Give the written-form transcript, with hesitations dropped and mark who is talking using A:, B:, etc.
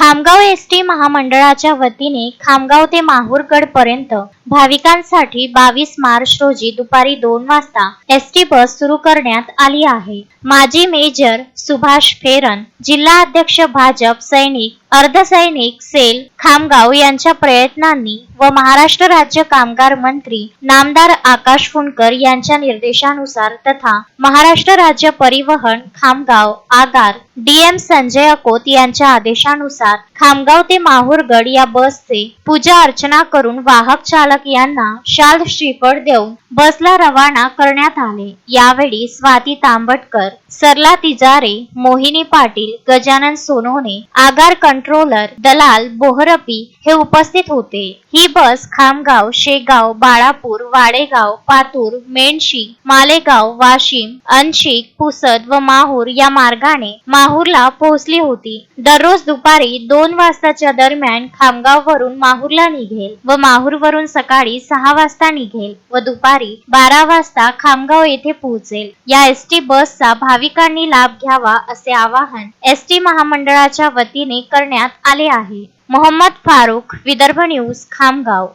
A: Khamgaon ST महामंडळाच्या वतीने खामगाव ते माहूरगड पर्यंत भाविकांसाठी 22 मार्च रोजी दुपारी 2 वाजता एसटी बस सुरू करण्यात आली आहे। माजी मेजर सुभाष फेरन, जिल्हा अध्यक्ष भाजप सैनिक अर्धसैनिक सेल खामगाव यांच्या प्रयत्नांनी व महाराष्ट्र राज्य कामगार मंत्री नामदार आकाश फुंडकर यांच्या निर्देशानुसार तथा महाराष्ट्र राज्य परिवहन खामगाव आगार डीएम संजय अकोत यांच्या आदेशानुसार खामगाव ते माहूरगड या बसचे पूजा अर्चना करून वाहक चालक यांना शाल श्रीफळ देऊन बसला रवाना करण्यात आले। यावेळी स्वाती तांबटकर, सरला तिजारे, मोहिनी पाटील, गजानन सोनवणे, आगार कंट्रोलर दलाल बोहरपी हे उपस्थित होते। ही बस खामगाव, शेगाव, बाळापूर, वाडेगाव, पातूर, मेणशी, मालेगाव, वाशिम, अंशिक, पुसद व माहूर या मार्गाने माहूरला पोहोचली होती। दररोज दुपारी 2 वाजताच्या दरम्यान खामगाव वरून माहूरला निघेल व माहूर वरून सकाळी 6 वाजता निघेल व दुपारी 12 वाजता खामगाव येथे पोहोचेल। या एसटी बसचा भाविकांनी लाभ घ्यावा असे आवाहन एसटी महामंडळाच्या वतीने करण्यात आले आहे। मोहम्मद फारूक, विदर्भ न्यूज, खामगाव।